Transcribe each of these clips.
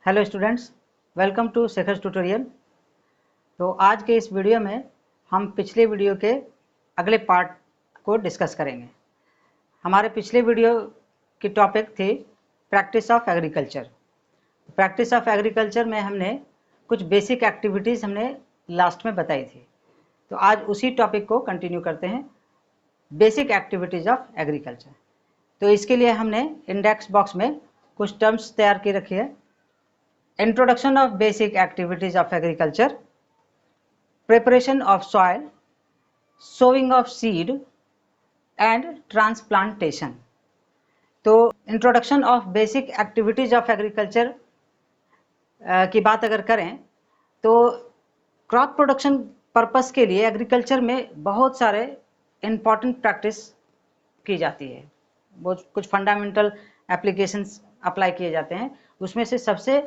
Hello students, welcome to Shekhar's tutorial. तो आज के इस वीडियो में हम पिछले वीडियो के अगले पार्ट को डिस्कस करेंगे। हमारे पिछले वीडियो की टॉपिक थी practice of agriculture. Practice of agriculture में हमने कुछ बेसिक एक्टिविटीज़ हमने लास्ट में बताई थी। तो आज उसी टॉपिक को कंटिन्यू करते हैं, बेसिक एक्टिविटीज़ ऑफ एग्रीकल्चर। तो इसके लिए हमने इंडेक्स बॉक्स में कुछ टर्म्स तैयार की रखी है। Introduction of basic activities of agriculture, preparation of soil, sowing of seed and transplantation। तो introduction of basic activities of agriculture की बात अगर करें तो क्रॉप प्रोडक्शन पर्पस के लिए एग्रीकल्चर में बहुत सारे इम्पॉर्टेंट प्रैक्टिस की जाती है। वो कुछ फंडामेंटल एप्लीकेशंस अप्लाई किए जाते हैं। उसमें से सबसे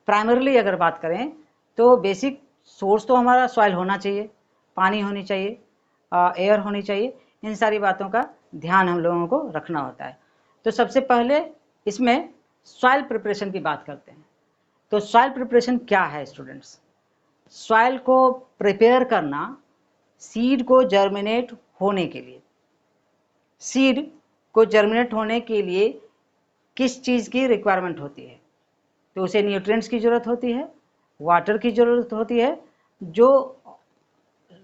प्राइमरली अगर बात करें तो बेसिक सोर्स तो हमारा सॉइल होना चाहिए, पानी होनी चाहिए, एयर होनी चाहिए। इन सारी बातों का ध्यान हम लोगों को रखना होता है। तो सबसे पहले इसमें सॉइल प्रिपरेशन की बात करते हैं। तो सॉइल प्रिपरेशन क्या है स्टूडेंट्स? सॉइल को प्रिपेयर करना सीड को जर्मिनेट होने के लिए। सीड को जर्मिनेट होने के लिए किस चीज़ की रिक्वायरमेंट होती है? तो उसे न्यूट्रिएंट्स की ज़रूरत होती है, वाटर की ज़रूरत होती है, जो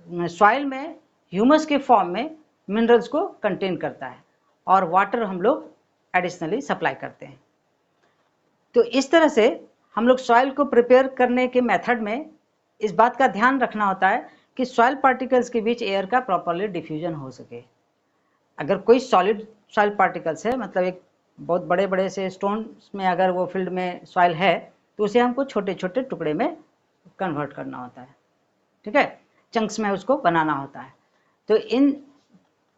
सॉइल में ह्यूमस के फॉर्म में मिनरल्स को कंटेन करता है, और वाटर हम लोग एडिशनली सप्लाई करते हैं। तो इस तरह से हम लोग सॉइल को प्रिपेयर करने के मेथड में इस बात का ध्यान रखना होता है कि सॉइल पार्टिकल्स के बीच एयर का प्रॉपरली डिफ्यूजन हो सके। अगर कोई सॉलिड सॉइल पार्टिकल्स है, मतलब एक बहुत बड़े बड़े से स्टोन्स में अगर वो फील्ड में सॉइल है तो उसे हमको छोटे छोटे टुकड़े में कन्वर्ट करना होता है, ठीक है, चंक्स में उसको बनाना होता है। तो इन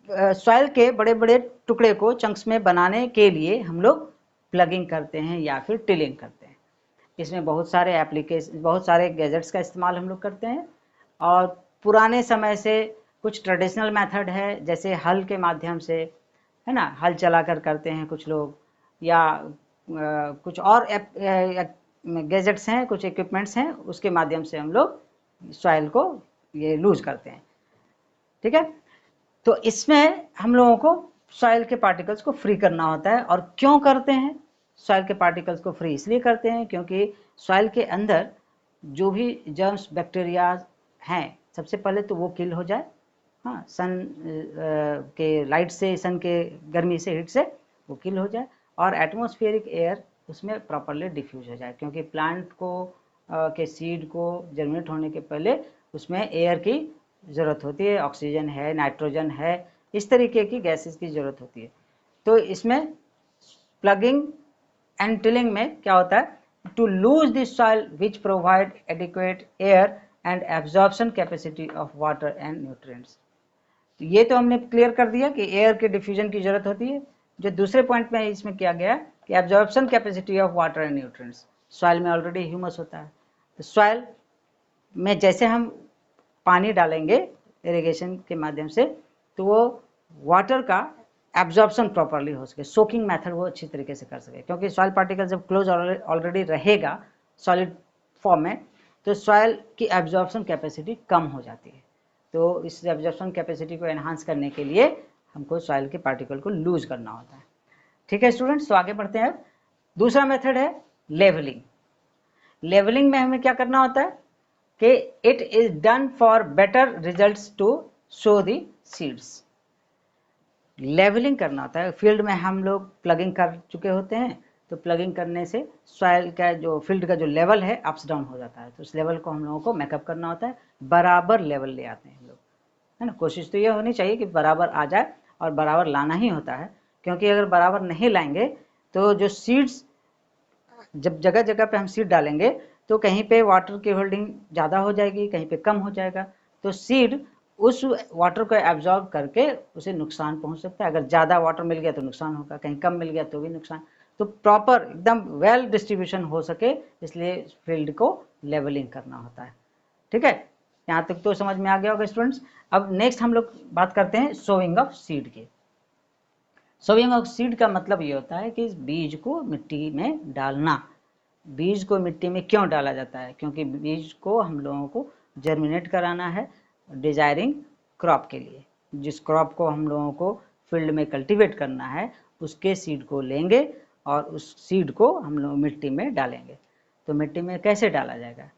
सॉइल के बड़े बड़े टुकड़े को चंक्स में बनाने के लिए हम लोग प्लगिंग करते हैं या फिर टिलिंग करते हैं। इसमें बहुत सारे एप्लीकेशन, बहुत सारे गैजेट्स का इस्तेमाल हम लोग करते हैं। और पुराने समय से कुछ ट्रेडिशनल मेथड है, जैसे हल के माध्यम से, है ना, हल चला कर करते हैं कुछ लोग, या कुछ और गैजेट्स हैं, कुछ इक्विपमेंट्स हैं, उसके माध्यम से हम लोग सॉइल को ये लूज करते हैं, ठीक है। तो इसमें हम लोगों को सॉइल के पार्टिकल्स को फ्री करना होता है। और क्यों करते हैं? सॉइल के पार्टिकल्स को फ्री इसलिए करते हैं क्योंकि सॉइल के अंदर जो भी जर्म्स बैक्टीरिया हैं, सबसे पहले तो वो किल हो जाए, हाँ, सन के लाइट से, सन के गर्मी से, हीट से वो किल हो जाए, और एटमॉस्फेरिक एयर उसमें प्रॉपरली डिफ्यूज हो जाए। क्योंकि प्लांट को के सीड को जर्मिनेट होने के पहले उसमें एयर की ज़रूरत होती है, ऑक्सीजन है, नाइट्रोजन है, इस तरीके की गैसेस की ज़रूरत होती है। तो इसमें प्लगिंग एंड टिलिंग में क्या होता है? To lose this soil which provide adequate air and absorption capacity of water and nutrients. ये तो हमने क्लियर कर दिया कि एयर के डिफ्यूजन की जरूरत होती है। जो दूसरे पॉइंट में इसमें किया गया कि absorption capacity of water and nutrients. Soil में ऑलरेडी ह्यूमस होता है, तो सॉइल में जैसे हम पानी डालेंगे इरिगेशन के माध्यम से, तो वो वाटर का एब्जॉर्प्शन प्रॉपरली हो सके, सोकिंग मेथड वो अच्छी तरीके से कर सके। क्योंकि सॉइल पार्टिकल जब क्लोज ऑलरेडी रहेगा सॉलिड फॉर्म में, तो सॉइल की एब्जॉर्प्शन कैपेसिटी कम हो जाती है। तो इस एब्जॉर्प्शन कैपेसिटी को एनहांस करने के लिए हमको सॉइल के पार्टिकल को लूज करना होता है, ठीक है स्टूडेंट्स। तो आगे बढ़ते हैं। दूसरा मेथड है लेवलिंग। लेवलिंग में हमें क्या करना होता है कि it is done for better results to show the seeds. Levelling करना होता है। फील्ड में हम लोग प्लगिंग कर चुके होते हैं, तो प्लगिंग करने से सॉइल का जो फील्ड का जो लेवल है अप्स डाउन हो जाता है। तो उस लेवल को हम लोगों को मेकअप करना होता है, बराबर लेवल ले आते हैं हम लोग, है ना। कोशिश तो ये होनी चाहिए कि बराबर आ जाए, और बराबर लाना ही होता है। क्योंकि अगर बराबर नहीं लाएंगे तो जो सीड्स, जब जगह जगह पे हम सीड डालेंगे तो कहीं पे वाटर की होल्डिंग ज़्यादा हो जाएगी, कहीं पे कम हो जाएगा, तो सीड उस वाटर को एब्जॉर्ब करके उसे नुकसान पहुंच सकता है। अगर ज़्यादा वाटर मिल गया तो नुकसान होगा, कहीं कम मिल गया तो भी नुकसान। तो प्रॉपर एकदम वेल डिस्ट्रीब्यूशन हो सके, इसलिए फील्ड को लेवलिंग करना होता है, ठीक है। यहाँ तक तो समझ में आ गया होगा स्टूडेंट्स। अब नेक्स्ट हम लोग बात करते हैं सोइंग ऑफ सीड की। सोइंग ऑफ सीड का मतलब ये होता है कि इस बीज को मिट्टी में डालना। बीज को मिट्टी में क्यों डाला जाता है? क्योंकि बीज को हम लोगों को जर्मिनेट कराना है डिजायरिंग क्रॉप के लिए। जिस क्रॉप को हम लोगों को फील्ड में कल्टीवेट करना है उसके सीड को लेंगे और उस सीड को हम लोग मिट्टी में डालेंगे। तो मिट्टी में कैसे डाला जाएगा?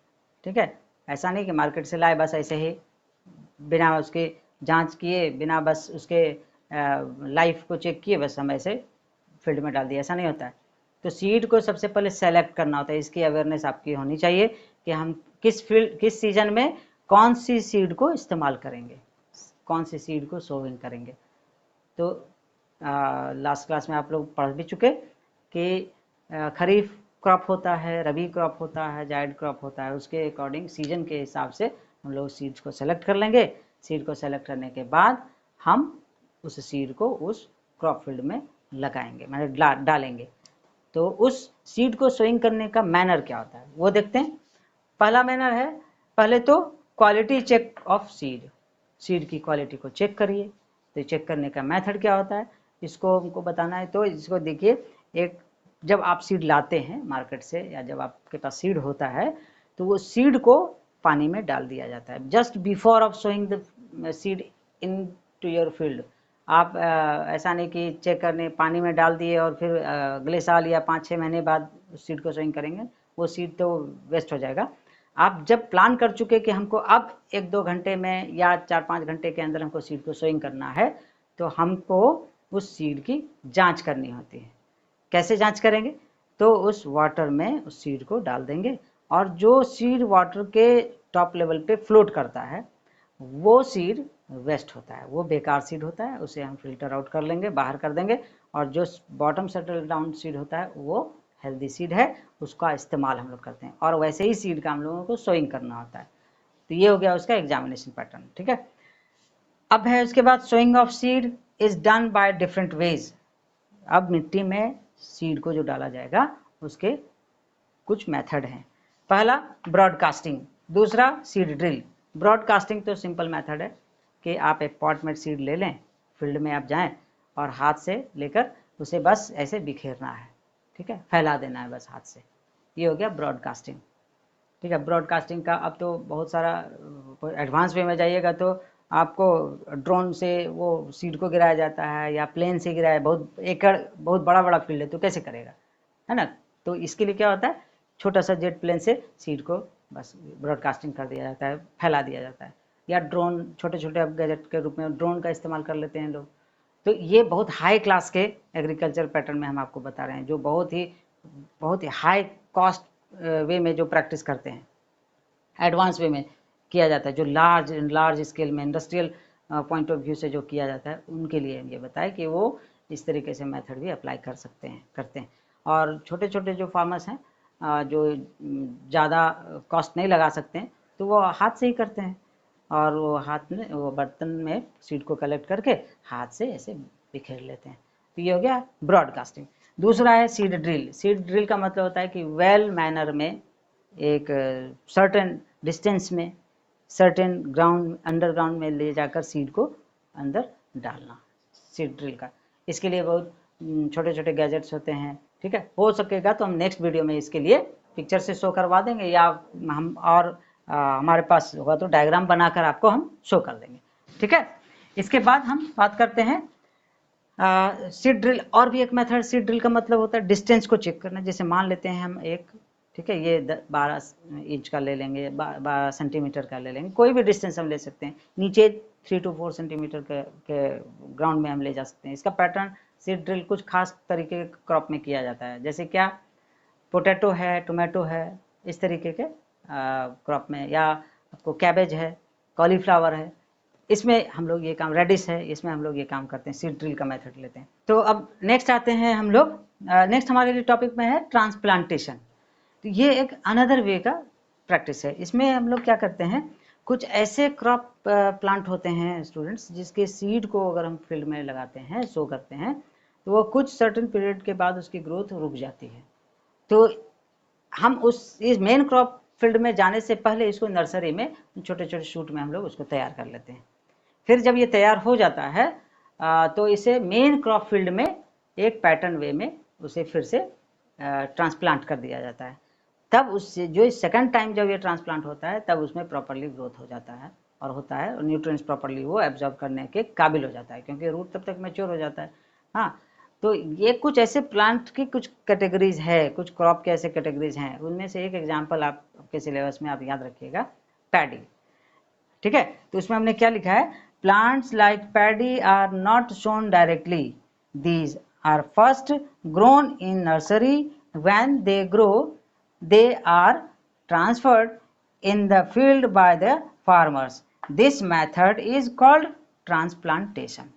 ठीक है, ऐसा नहीं कि मार्केट से लाए बस ऐसे ही बिना उसके जांच किए, बिना बस उसके लाइफ को चेक किए बस हम ऐसे फील्ड में डाल दिया, ऐसा नहीं होता है। तो सीड को सबसे पहले सेलेक्ट करना होता है। इसकी अवेयरनेस आपकी होनी चाहिए कि हम किस सीजन में कौन सी सीड को इस्तेमाल करेंगे, कौन सी सीड को सोविंग करेंगे। तो लास्ट क्लास में आप लोग पढ़ भी चुके कि खरीफ क्रॉप होता है, रबी क्रॉप होता है, जायद क्रॉप होता है, उसके अकॉर्डिंग सीजन के हिसाब से हम लोग सीड्स को सेलेक्ट कर लेंगे। सीड को सेलेक्ट करने के बाद हम उस सीड को उस क्रॉप फील्ड में लगाएंगे, मतलब डालेंगे। तो उस सीड को सोइंग करने का मैनर क्या होता है वो देखते हैं। पहला मैनर है, पहले तो quality check of seed, seed की क्वालिटी को चेक करिए। तो चेक करने का मेथड क्या होता है इसको हमको बताना है। तो इसको देखिए, एक जब आप सीड लाते हैं मार्केट से या जब आपके पास सीड होता है तो वो सीड को पानी में डाल दिया जाता है just before of sowing the seed into your field. आप ऐसा नहीं कि चेक करने पानी में डाल दिए और फिर अगले साल या 5-6 महीने बाद उस सीड को सोइंग करेंगे, वो सीड तो वेस्ट हो जाएगा। आप जब प्लान कर चुके कि हमको अब 1-2 घंटे में या 4-5 घंटे के अंदर हमको सीड को सोइंग करना है, तो हमको उस सीड की जांच करनी होती है। कैसे जांच करेंगे? तो उस वाटर में उस सीड को डाल देंगे और जो सीड वाटर के टॉप लेवल पे फ्लोट करता है वो सीड वेस्ट होता है, वो बेकार सीड होता है, उसे हम फिल्टर आउट कर लेंगे, बाहर कर देंगे। और जो बॉटम सेटल डाउन सीड होता है वो हेल्दी सीड है, उसका इस्तेमाल हम लोग करते हैं। और वैसे ही सीड का हम लोगों को सोइंग करना होता है। तो ये हो गया उसका एग्जामिनेशन पैटर्न। ठीक है, अब है उसके बाद sowing of seed is done by different ways. अब मिट्टी में सीड को जो डाला जाएगा उसके कुछ मेथड हैं। पहला ब्रॉडकास्टिंग, दूसरा सीड ड्रिल। ब्रॉडकास्टिंग तो सिंपल मेथड है कि आप एक पॉट में सीड ले लें, फील्ड में आप जाएं और हाथ से लेकर उसे बस ऐसे बिखेरना है। ठीक है, फैला देना है बस हाथ से, ये हो गया ब्रॉडकास्टिंग। ठीक है, ब्रॉडकास्टिंग का अब तो बहुत सारा एडवांस वे में जाइएगा तो आपको ड्रोन से वो सीड को गिराया जाता है या प्लेन से गिराया, बहुत एकड़ बहुत बड़ा बड़ा फील्ड है तो कैसे करेगा, है ना। तो इसके लिए क्या होता है, छोटा सा जेट प्लेन से सीड को बस ब्रॉडकास्टिंग कर दिया जाता है, फैला दिया जाता है। या ड्रोन, छोटे छोटे अब गैजेट के रूप में ड्रोन का इस्तेमाल कर लेते हैं लोग। तो ये बहुत हाई क्लास के एग्रीकल्चर पैटर्न में हम आपको बता रहे हैं, जो बहुत ही हाई कॉस्ट वे में जो प्रैक्टिस करते हैं, एडवांस वे में किया जाता है, जो लार्ज स्केल में इंडस्ट्रियल पॉइंट ऑफ व्यू से जो किया जाता है, उनके लिए ये बताए कि वो इस तरीके से मेथड भी अप्लाई करते हैं। और छोटे छोटे जो फार्मर्स हैं जो ज़्यादा कॉस्ट नहीं लगा सकते हैं तो वो हाथ से ही करते हैं और वो हाथ में वो बर्तन में सीड को कलेक्ट करके हाथ से ऐसे बिखेर लेते हैं। तो ये हो गया ब्रॉडकास्टिंग। दूसरा है सीड ड्रिल। सीड ड्रिल का मतलब होता है कि वेल मैनर में एक सर्टेन डिस्टेंस में, सर्टेन ग्राउंड अंडरग्राउंड में ले जाकर सीड को अंदर डालना, सीड ड्रिल का। इसके लिए बहुत छोटे छोटे गैजेट्स होते हैं। ठीक है, हो सकेगा तो हम नेक्स्ट वीडियो में इसके लिए पिक्चर से शो करवा देंगे या हम और हमारे पास होगा तो डायग्राम बनाकर आपको हम शो कर देंगे। ठीक है, इसके बाद हम बात करते हैं सीड ड्रिल। और भी एक मेथड सीड ड्रिल का मतलब होता है डिस्टेंस को चेक करना। जैसे मान लेते हैं हम एक, ठीक है, ये 12 इंच का ले लेंगे, 12 सेंटीमीटर का ले लेंगे, कोई भी डिस्टेंस हम ले सकते हैं। नीचे 3 to 4 सेंटीमीटर के ग्राउंड में हम ले जा सकते हैं। इसका पैटर्न सीड ड्रिल कुछ खास तरीके के क्रॉप में किया जाता है, जैसे क्या पोटैटो है, टोमेटो है, इस तरीके के क्रॉप में, या आपको कैबेज है, कॉलीफ्लावर है, इसमें हम लोग ये काम, रेडिश है, इसमें हम लोग ये काम करते हैं, सीड ड्रिल का मेथड लेते हैं। तो अब नेक्स्ट आते हैं हम लोग, नेक्स्ट हमारे लिए टॉपिक में है ट्रांसप्लांटेशन। तो ये एक अनदर वे का प्रैक्टिस है। इसमें हम लोग क्या करते हैं, कुछ ऐसे क्रॉप प्लांट होते हैं स्टूडेंट्स जिसके सीड को अगर हम फील्ड में लगाते हैं, सो करते हैं, तो वो कुछ सर्टेन पीरियड के बाद उसकी ग्रोथ रुक जाती है। तो हम इस मेन क्रॉप फील्ड में जाने से पहले इसको नर्सरी में छोटे छोटे शूट में हम लोग उसको तैयार कर लेते हैं। फिर जब ये तैयार हो जाता है तो इसे मेन क्रॉप फील्ड में एक पैटर्न वे में उसे फिर से ट्रांसप्लांट कर दिया जाता है। तब उससे जो सेकंड टाइम जब ये ट्रांसप्लांट होता है तब उसमें प्रॉपरली ग्रोथ हो जाता है और न्यूट्रिएंट्स प्रॉपरली वो एब्जॉर्ब करने के काबिल हो जाता है, क्योंकि रूट तब तक मैच्योर हो जाता है। हाँ, तो ये कुछ ऐसे प्लांट की कुछ कैटेगरीज है, कुछ क्रॉप के ऐसे कैटेगरीज हैं, उनमें से एक एग्जाम्पल आपके सिलेबस में आप याद रखिएगा, पैडी। ठीक है, तो उसमें हमने क्या लिखा है, plants like paddy are not sown directly, these are first grown in nursery, when they grow they are transferred in the field by the farmers. This method is called transplantation.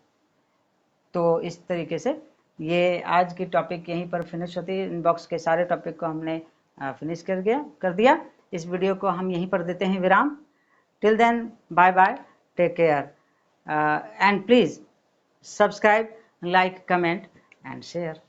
तो इस तरीके से ये आज की टॉपिक यहीं पर finish होती है। इनबॉक्स के सारे टॉपिक को हमने फिनिश कर दिया। इस वीडियो को हम यहीं पर देते हैं विराम। Till then, bye bye, take care, and please subscribe, like, comment and share.